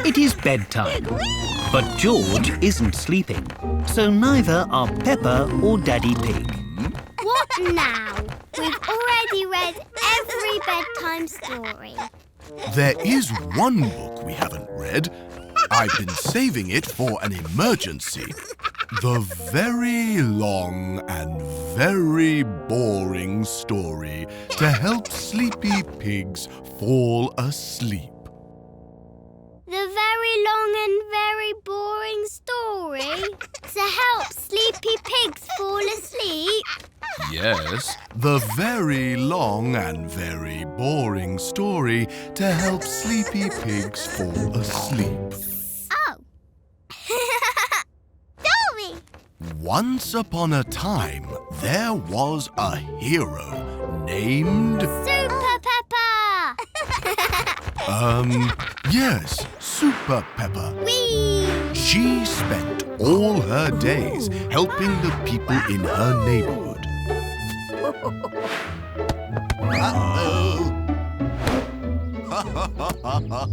It is bedtime. But George isn't sleeping, so neither are Peppa or Daddy Pig. What now? We've already read every bedtime story. There is one book we haven't read. I've been saving it for an emergency. The very long and very boring story to help sleepy pigs fall asleep. The very long and very boring story to help sleepy pigs fall asleep? Yes, the very long and very boring story to help sleepy pigs fall asleep. Oh. Story! Once upon a time, there was a hero named... Super Peppa! Yes, Super Peppa. Whee! She spent all her days helping the people in her neighborhood.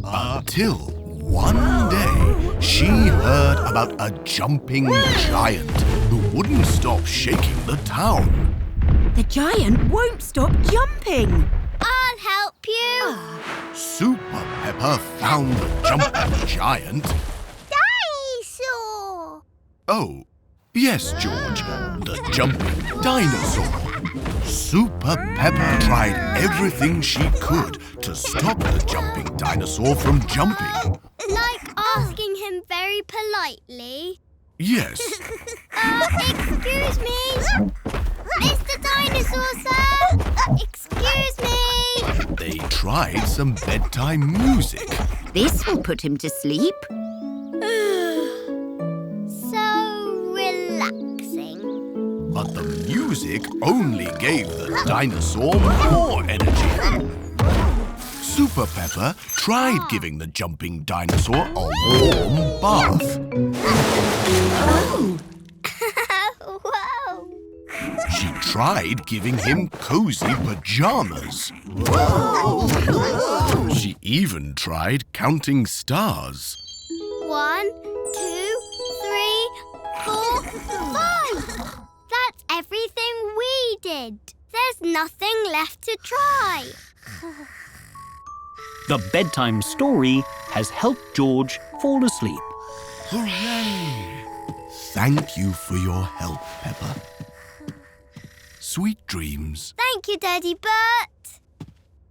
Until one day, she heard about a jumping giant who wouldn't stop shaking the town. The giant won't stop jumping. I'll help you. Super Peppa found the jumping giant. Dinosaur! Oh, yes, George, the jumping dinosaur. Super Peppa tried everything she could to stop the jumping dinosaur from jumping. Like asking him very politely. Yes. Excuse me. Mr. Dinosaur, sir. Excuse me. They tried some bedtime music. This will put him to sleep. So relaxing. But the music only gave the dinosaur more energy. Super Peppa tried giving the jumping dinosaur a warm bath. Oh! Whoa. She tried giving him cozy pajamas. She even tried counting stars. 1, 2, 3, 4, 5. That's everything we did. There's nothing left to try. The bedtime story has helped George fall asleep. Hooray! Thank you for your help, Peppa. Sweet dreams. Thank you, Daddy Bert.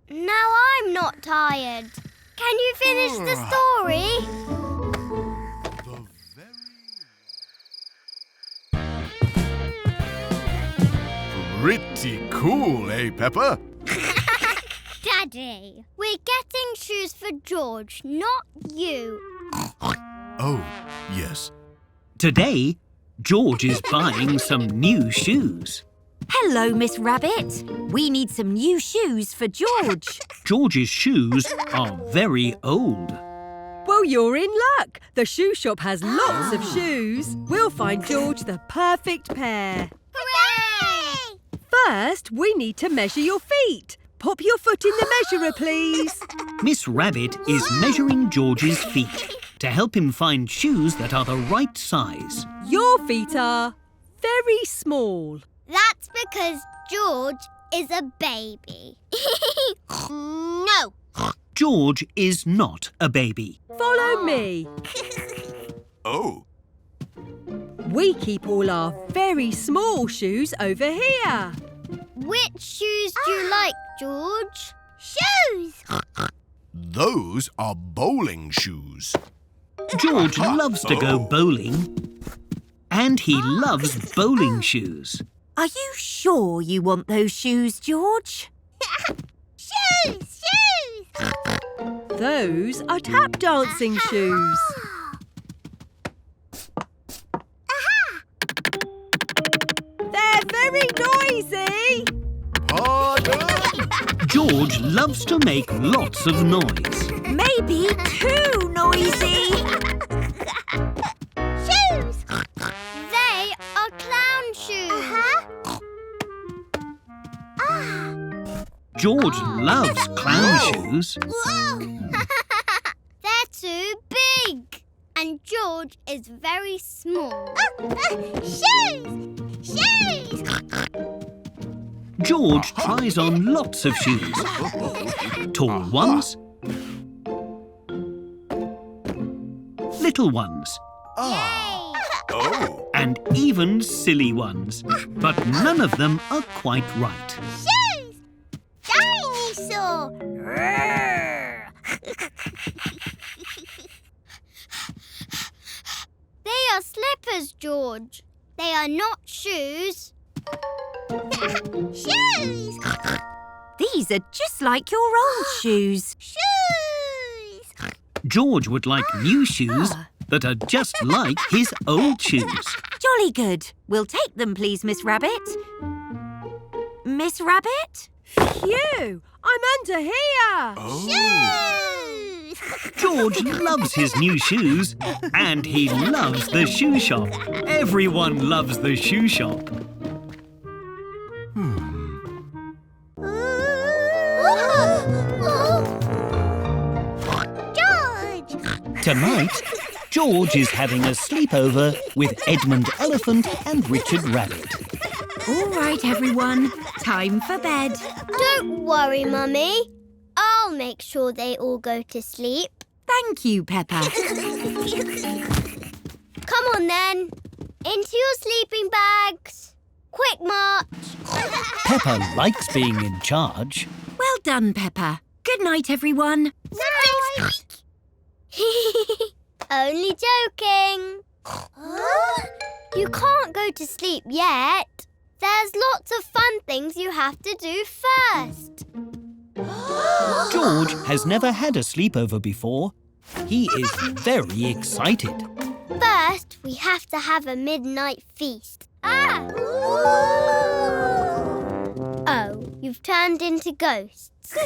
Now I'm not tired. Can you finish the story? Pretty cool, eh, Peppa? Daddy, we're getting shoes for George, not you. Oh, yes. Today, George is buying some new shoes. Hello, Miss Rabbit. We need some new shoes for George. George's shoes are very old. Well, you're in luck. The shoe shop has lots of shoes. We'll find George the perfect pair. Hooray! First, we need to measure your feet. Pop your foot in the measurer, please. Miss Rabbit is measuring George's feet to help him find shoes that are the right size. Your feet are very small. That's because George is a baby. No. George is not a baby. Follow me. Oh. We keep all our very small shoes over here. Which shoes do you like, George? Shoes! Those are bowling shoes. George loves to go bowling. And he loves bowling shoes. Are you sure you want those shoes, George? Shoes! Shoes! Those are tap dancing shoes. They're very noisy. Pardon? George loves to make lots of noise. Maybe too noisy. Shoes! They are clown shoes. George loves clown shoes. Whoa! They're too big. George is very small. Shoes! Shoes! George tries on lots of shoes. Tall ones. Little ones. Oh. And even silly ones. But none of them are quite right. Shoes! Dinosaur! They are slippers, George. They are not shoes. Shoes! These are just like your old shoes. Shoes! George would like new shoes that are just like his old shoes. Jolly good. We'll take them, please, Miss Rabbit. Miss Rabbit? Phew! I'm under here! Shoes! George loves his new shoes and he loves the shoe shop. Everyone loves the shoe shop. George! Tonight, George is having a sleepover with Edmund Elephant and Richard Rabbit. All right, everyone. Time for bed. Don't worry, Mummy. I'll make sure they all go to sleep. Thank you, Peppa. Come on, then. Into your sleeping bags. Quick march. Peppa likes being in charge. Well done, Peppa. Good night, everyone. Night. Only joking. You can't go to sleep yet. There's lots of fun things you have to do first. George has never had a sleepover before. He is very excited. First, we have to have a midnight feast. Oh, you've turned into ghosts.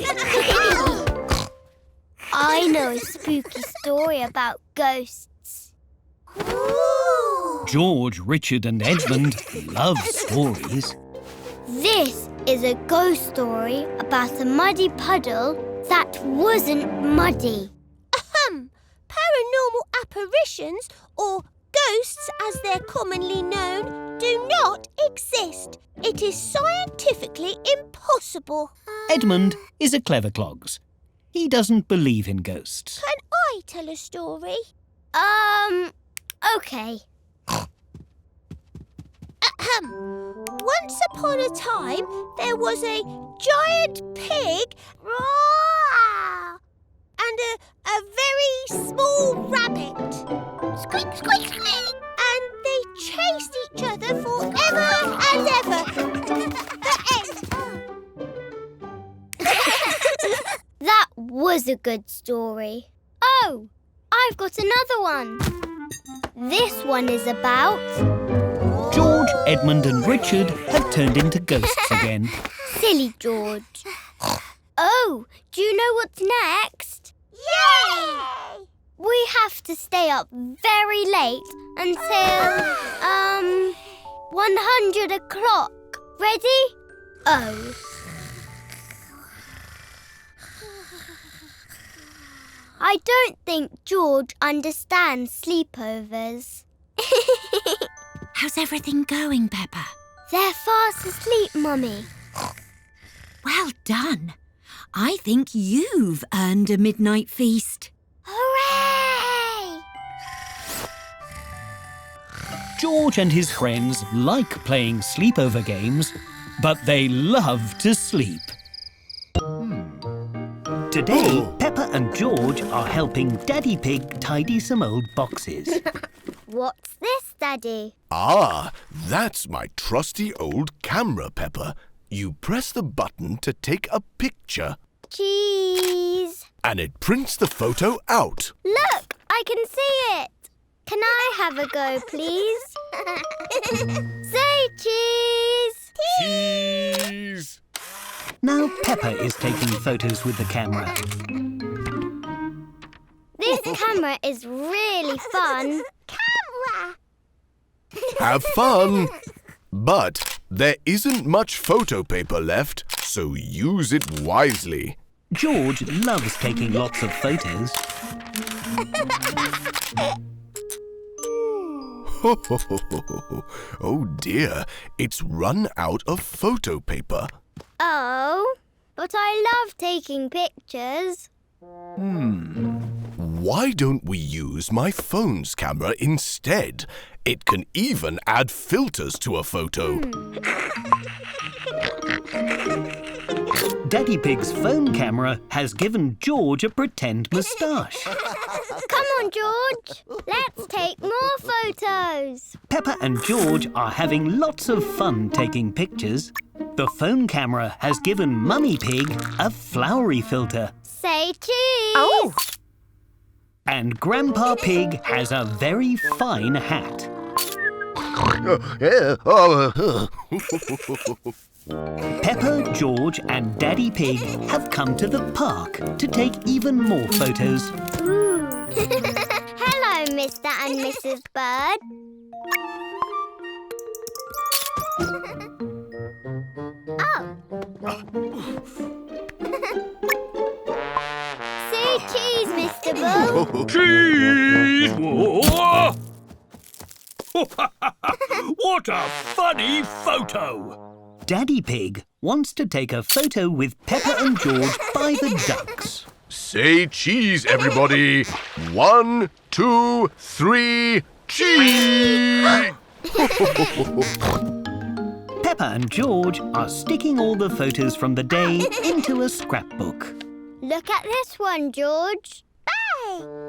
I know a spooky story about ghosts. George, Richard and Edmund love stories. This is a ghost story about a muddy puddle that wasn't muddy. Paranormal apparitions, or ghosts as they're commonly known, do not exist. It is scientifically impossible. Edmund is a clever clogs. He doesn't believe in ghosts. Can I tell a story? Okay. Once upon a time, there was a giant pig and a very small rabbit. Squeak, squeak, squeak. And they chased each other forever and ever. The end. That was a good story. Oh, I've got another one. This one is about... George, Edmund and Richard have turned into ghosts again. Silly George. Oh, do you know what's next? Yay! We have to stay up very late until, 100 o'clock. Ready? Oh. I don't think George understands sleepovers. How's everything going, Peppa? They're fast asleep, Mummy. Well done. I think you've earned a midnight feast. Hooray! George and his friends like playing sleepover games, but they love to sleep. Today, Peppa and George are helping Daddy Pig tidy some old boxes. What's this, Daddy? Ah, that's my trusty old camera, Peppa. You press the button to take a picture Cheese. and it prints the photo out. Look, I can see it. Can I have a go, please? Say cheese. Cheese! Now Peppa is taking photos with the camera. This camera is really fun. Camera. Have fun! But there isn't much photo paper left, so use it wisely. George loves taking lots of photos. Oh dear, it's run out of photo paper. Oh, but I love taking pictures. Why don't we use my phone's camera instead? It can even add filters to a photo. Daddy Pig's phone camera has given George a pretend moustache. Come on, George. Let's take more photos. Peppa and George are having lots of fun taking pictures. The phone camera has given Mummy Pig a flowery filter. Say cheese. Oh! And Grandpa Pig has a very fine hat. Peppa, George and Daddy Pig have come to the park to take even more photos. Ooh. Hello, Mr. and Mrs. Bird. Oh. Say cheese, Mr. Bull. Cheese! What a funny photo! Daddy Pig wants to take a photo with Peppa and George by the ducks. Say cheese, everybody. 1, 2, 3, cheese! Peppa and George are sticking all the photos from the day into a scrapbook. Look at this one, George.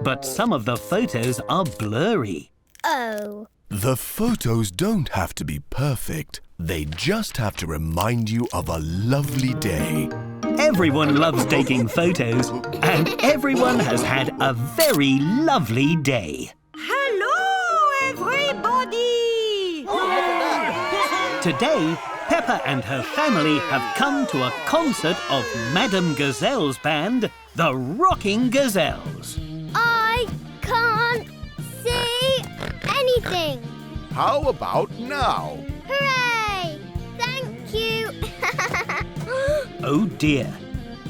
But some of the photos are blurry. Oh. The photos don't have to be perfect. They just have to remind you of a lovely day. Everyone loves taking photos, and everyone has had a very lovely day. Hello, everybody! Today, Peppa and her family have come to a concert of Madame Gazelle's band, the Rocking Gazelles. I can't see anything. How about now? Hooray! Thank you. Oh dear.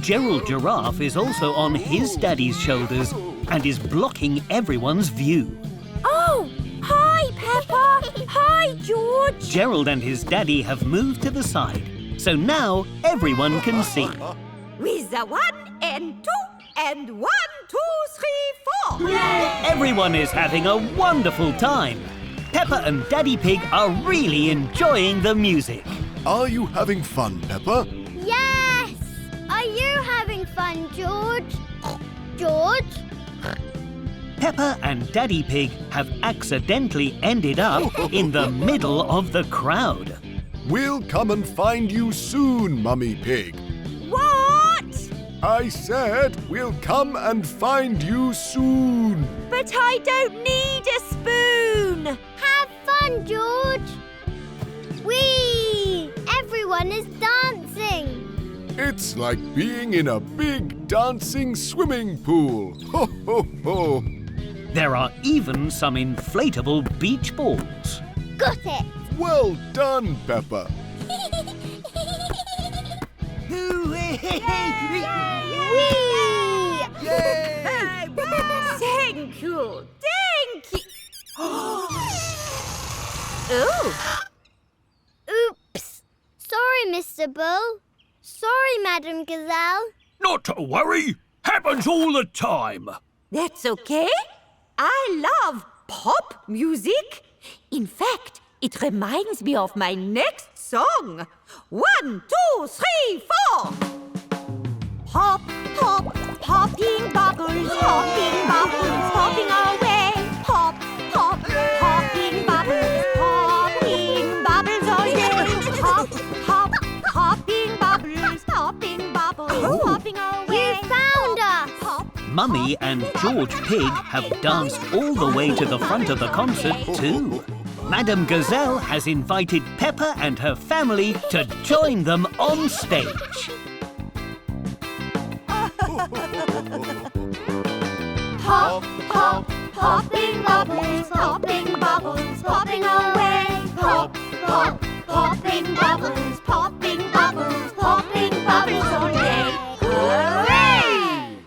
Gerald Giraffe is also on his daddy's shoulders and is blocking everyone's view. Oh, hi, Peppa. Hi, George. Gerald and his daddy have moved to the side, so now everyone can see. With the 1 and 2 and 1, 2, 3, 4. Everyone is having a wonderful time. Peppa and Daddy Pig are really enjoying the music. Are you having fun, Peppa? Yes! Are you having fun, George? George? Peppa and Daddy Pig have accidentally ended up in the middle of the crowd. We'll come and find you soon, Mummy Pig. What? I said we'll come and find you soon. But I don't need a spoon. Have fun, George. Whee! Everyone is dancing. It's like being in a big dancing swimming pool. Ho, ho, ho. There are even some inflatable beach balls. Got it. Well done, Peppa. Whee! Thank you. Thank you. Oh. Oops. Sorry, Mr. Bull. Sorry, Madame Gazelle. Not to worry. Happens all the time. That's okay. I love pop music. In fact, it reminds me of my next song. 1, 2, 3, 4. Pop, pop, popping bubbles, popping away. Pop, pop, popping bubbles all day. Pop, pop, popping bubbles, popping away. You found us. Pop. Mummy and George Pig have danced all the way to the front of the concert too. Madame Gazelle has invited Peppa and her family to join them on stage. Pop, pop, popping bubbles, popping away. Pop, pop, popping bubbles, popping bubbles all day. Hooray!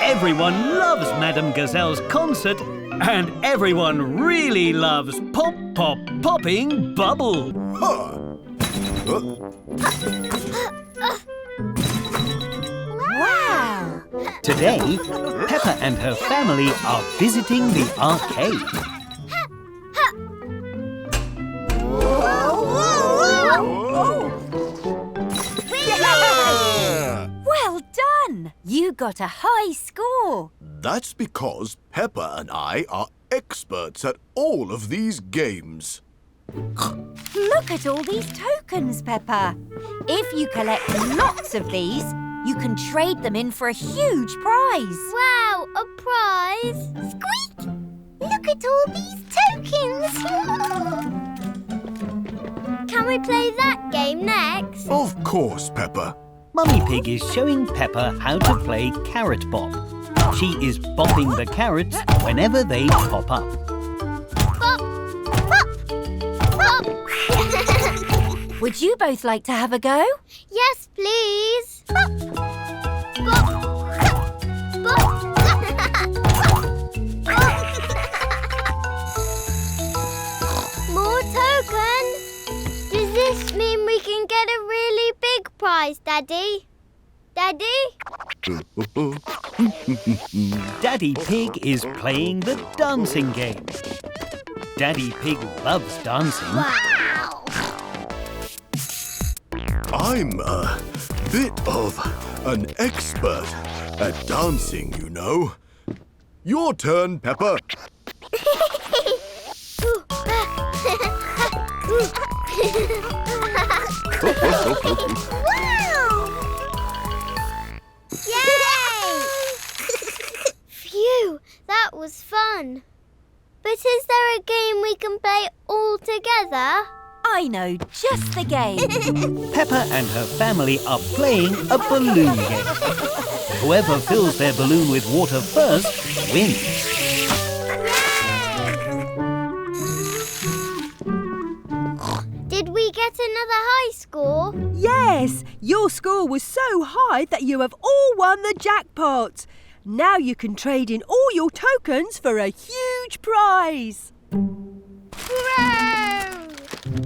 Everyone loves Madame Gazelle's concert And everyone really loves Pop Pop Popping Bubble. Wow! Today, Peppa and her family are visiting the arcade. Well done! You got a high score. That's because Peppa and I are experts at all of these games. Look at all these tokens, Peppa. If you collect lots of these, you can trade them in for a huge prize. Wow, a prize! Squeak! Look at all these tokens! Can we play that game next? Of course, Peppa. Mummy Pig is showing Peppa how to play Carrot Bop. She is bopping the carrots whenever they pop up. Bop! Bop! Bop! Would you both like to have a go? Yes, please. Bop! Bop! More tokens. Does this mean we can get a really big prize, Daddy? Daddy? Daddy Pig is playing the dancing game. Daddy Pig loves dancing. Wow! I'm a bit of an expert at dancing, you know. Your turn, Peppa. Yay! Phew, that was fun. But is there a game we can play all together? I know just the game. Peppa and her family are playing a balloon game. Whoever fills their balloon with water first wins. Did we get another high score? Yes, your score was so high that you have all won the jackpot. Now you can trade in all your tokens for a huge prize. Hooray!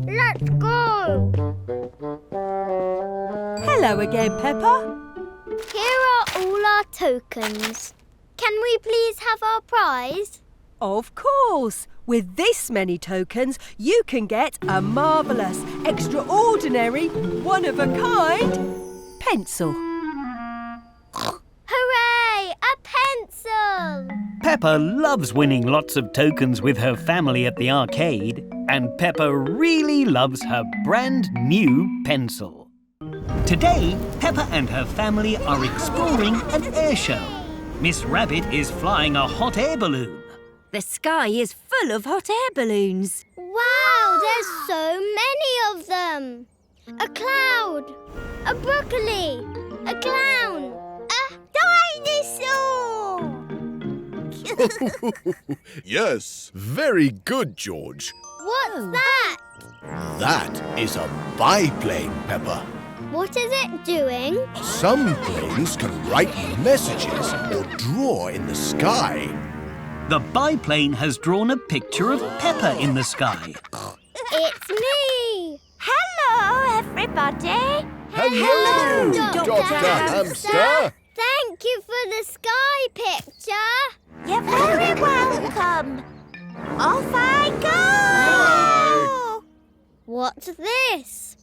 Let's go! Hello again, Peppa. Here are all our tokens. Can we please have our prize? Of course. With this many tokens, you can get a marvellous, extraordinary, one-of-a-kind pencil. Hooray! A pencil! Peppa loves winning lots of tokens with her family at the arcade, and Peppa really loves her brand new pencil. Today, Peppa and her family are exploring an air show. Miss Rabbit is flying a hot air balloon. The sky is full of hot air balloons. Wow, there's so many of them! A cloud, a broccoli, a clown, a dinosaur! Yes, very good, George. What's that? That is a biplane, Peppa. What is it doing? Some planes can write messages or draw in the sky. The biplane has drawn a picture of Peppa in the sky. It's me! Hello, everybody. Hello, Dr. Hamster. Thank you for the sky picture. You're very welcome. Off I go! What's this?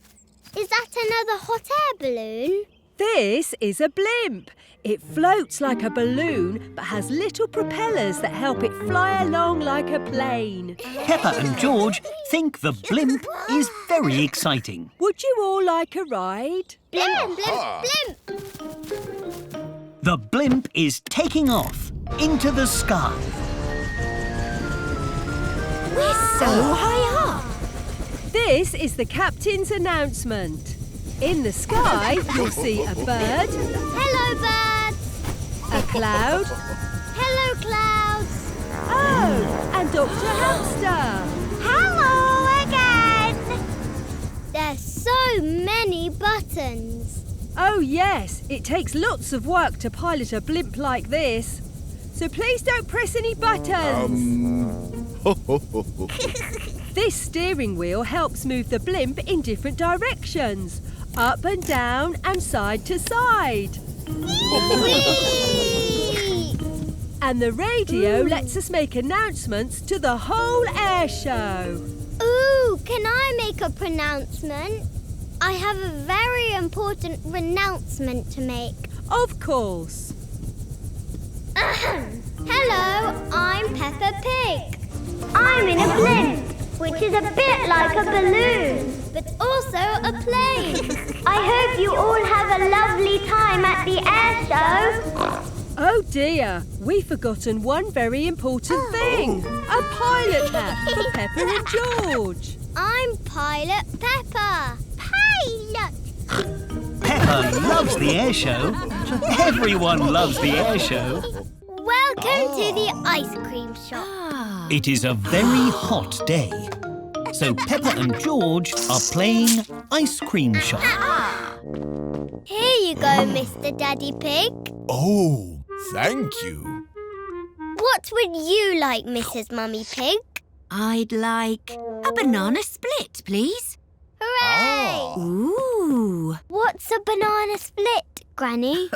Is that another hot air balloon? This is a blimp. It floats like a balloon but has little propellers that help it fly along like a plane. Peppa and George think the blimp is very exciting. Would you all like a ride? Blimp, blimp, blimp. The blimp is taking off into the sky. We're so high up. This is the captain's announcement. In the sky, you'll see a bird, Hello, birds. a cloud, Hello, clouds. oh, and Dr. Hamster. Hello again. There's so many buttons. Oh yes, it takes lots of work to pilot a blimp like this. so please don't press any buttons. This steering wheel helps move the blimp in different directions, up and down and side to side. And the radio lets us make announcements to the whole air show. Ooh, can I make a pronouncement? I have a very important renouncement to make. Of course. Hello, I'm Peppa Pig. I'm in a blimp, which is a bit like a balloon, but also a plane. I hope you all have a lovely time at the air show. Oh dear, we've forgotten one very important thing. A pilot hat for Peppa and George. I'm Pilot Peppa. Pilot! Peppa loves the air show. Everyone loves the air show. Welcome to the ice cream shop. It is a very hot day, so Peppa and George are playing ice cream shop. Here you go, Mr. Daddy Pig. Oh, thank you. What would you like, Mrs. Mummy Pig? I'd like a banana split, please. Hooray! Ooh. What's a banana split, Granny?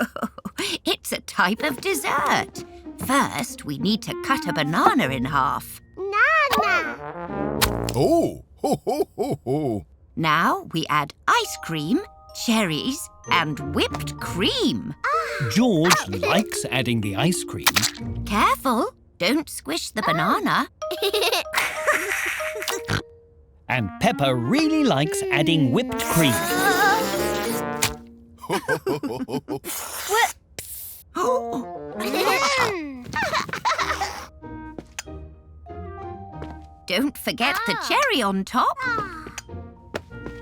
It's a type of dessert. First, we need to cut a banana in half. Nana! Oh, ho, ho, ho, ho. Now we add ice cream, cherries and whipped cream. George likes adding the ice cream. Careful, don't squish the banana. And Peppa really likes adding whipped cream. Whoops! Don't forget the cherry on top.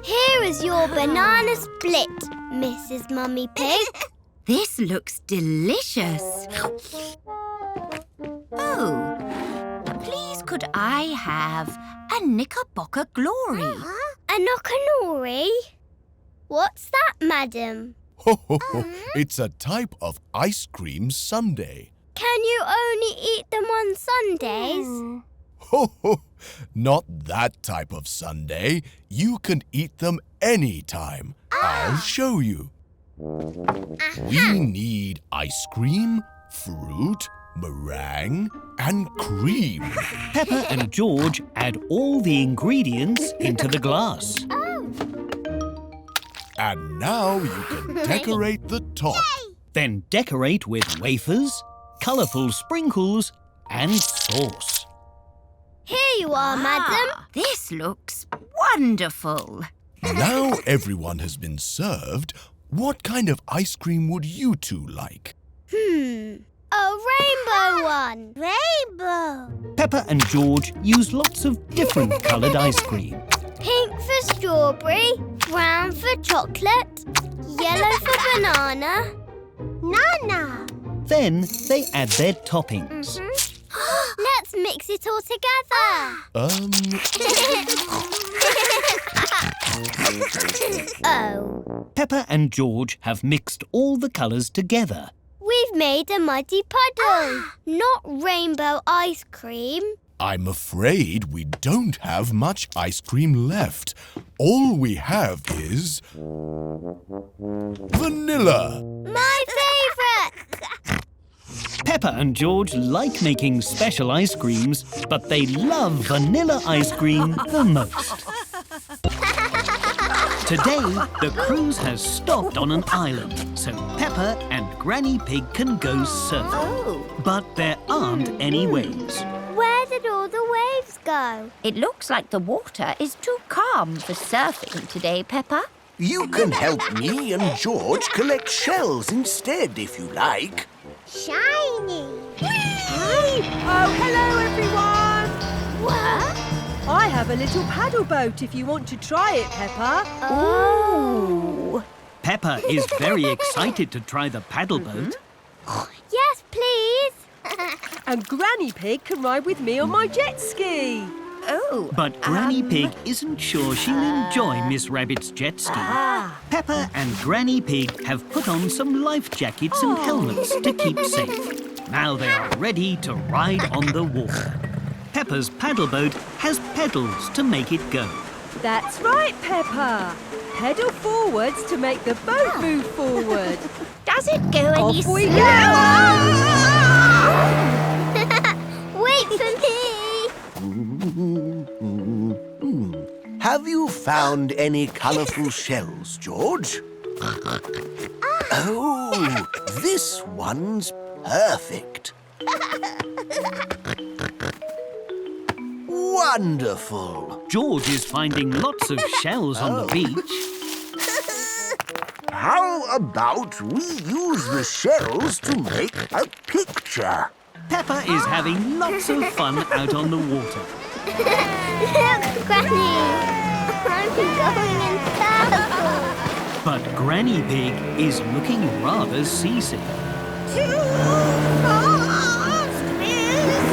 Here is your banana split, Mrs. Mummy Pig. This looks delicious. Oh, please could I have a Knickerbocker Glory? A knockanori? What's that, madam? Ho, ho, ho. It's a type of ice cream sundae. Can you only eat them on Sundays? Ho, ho. Not that type of sundae. You can eat them anytime. I'll show you. We need ice cream, fruit, meringue, and cream. Peppa and George add all the ingredients into the glass. And now you can decorate the top. Then decorate with wafers, colourful sprinkles and sauce. Here you are, madam. This looks wonderful. Now everyone has been served, what kind of ice cream would you two like? A rainbow one. Rainbow. Peppa and George use lots of different coloured ice cream. Pink for strawberry, brown for chocolate, yellow for banana. Nana. Then they add their toppings. Let's mix it all together. Oh. Peppa and George have mixed all the colours together. We've made a muddy puddle. Not rainbow ice cream. I'm afraid we don't have much ice cream left. All we have is vanilla. My favourite. Peppa and George like making special ice creams, but they love vanilla ice cream the most. Today, the cruise has stopped on an island, so Peppa and Granny Pig can go surfing. But there aren't any waves. Where did all the waves go? It looks like the water is too calm for surfing today, Peppa. You can help me and George collect shells instead, if you like. Shiny. Oh, hello, everyone. What? I have a little paddle boat if you want to try it, Peppa. Oh. Peppa is very excited to try the paddle boat. Yes, please. And Granny Pig can ride with me on my jet ski. Oh. But Granny Pig isn't sure she'll enjoy Miss Rabbit's jet ski. Peppa and Granny Pig have put on some life jackets and helmets to keep safe. Now they are ready to ride on the water. Peppa's paddle boat has pedals to make it go. That's right, Peppa. Pedal forwards to make the boat move forward. Does it go any Off we slower? go! Wait for me! Have you found any colourful shells, George? Oh, this one's perfect. Wonderful. George is finding lots of shells on the beach. How about we use the shells to make a picture? Peppa is having lots of fun out on the water. Look, Granny! I'm going in circles. But Granny Pig is looking rather seasick. Too fast, Miss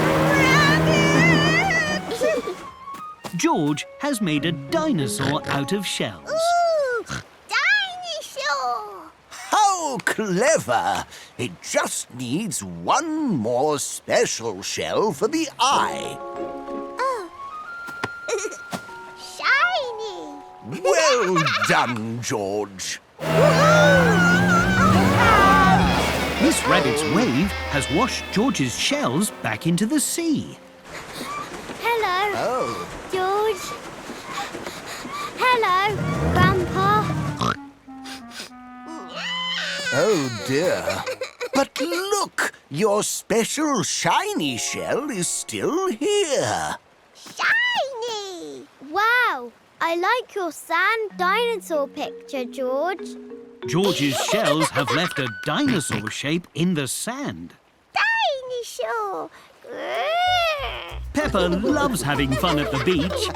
Rabbit! George has made a dinosaur out of shells. Ooh, dinosaur! How clever! It just needs one more special shell for the eye. Oh. Shiny! Well done, George. Miss Rabbit's wave has washed George's shells back into the sea. Hello, Oh. George. Hello, Grandpa. Oh, dear. But look, your special shiny shell is still here. Shiny! Wow, I like your sand dinosaur picture, George. George's shells have left a dinosaur shape in the sand. Dinosaur! Peppa loves having fun at the beach.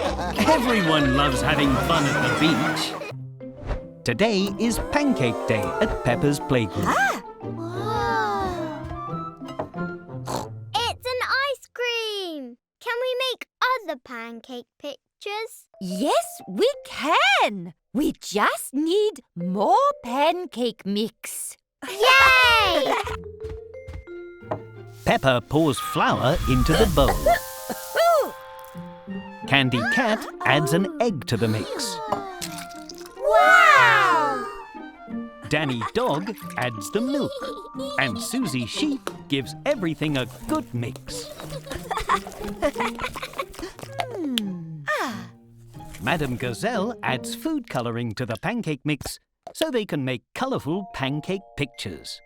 Everyone loves having fun at the beach. Today is Pancake Day at Peppa's Playgroup. Whoa. It's an ice cream. Can we make other pancake pictures? Yes, we can. We just need more pancake mix. Yay! Peppa pours flour into the bowl. Candy Cat adds an egg to the mix. Wow! Danny Dog adds the milk. And Susie Sheep gives everything a good mix. Madame Gazelle adds food colouring to the pancake mix so they can make colourful pancake pictures.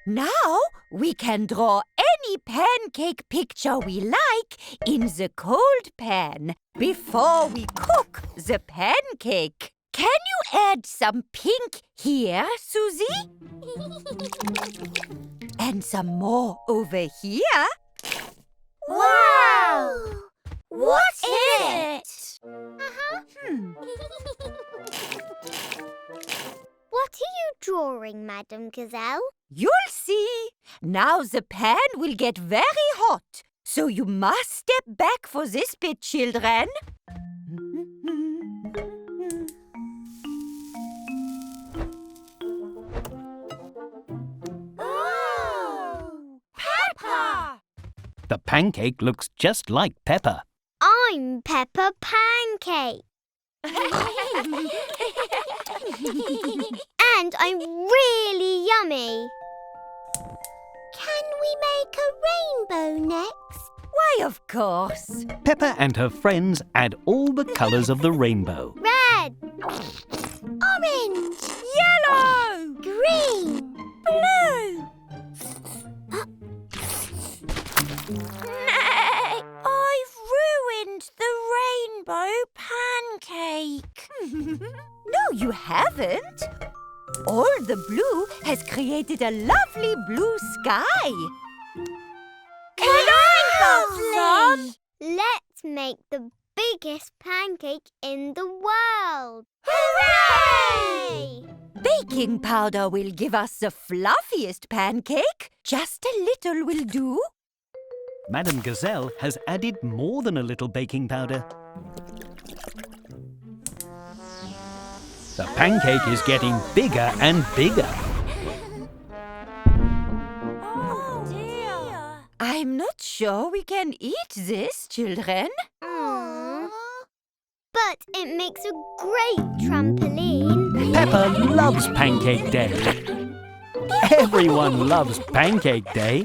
Now we can draw any pancake picture we like in the cold pan before we cook the pancake. Can you add some pink here, Susie? And some more over here? Wow! What's it? What are you drawing, Madame Gazelle? You'll see. Now the pan will get very hot, so you must step back for this bit, children. Oh! Peppa! The pancake looks just like Peppa. I'm Peppa Pancake. And I'm really yummy. Can we make a rainbow next? Why, of course. Peppa and her friends add all the colours of the rainbow. Red, Orange! Yellow! Green! Blue! I've ruined the rainbow pancake. No, you haven't. All the blue has created a lovely blue sky. Can I have some? let's make the biggest pancake in the world. Hooray! Baking powder will give us the fluffiest pancake. Just a little will do. Madame Gazelle has added more than a little baking powder. The pancake is getting bigger and bigger. Oh dear! sure we can eat this, children? Aww. But it makes a great trampoline. Peppa loves Pancake Day. Everyone loves Pancake Day.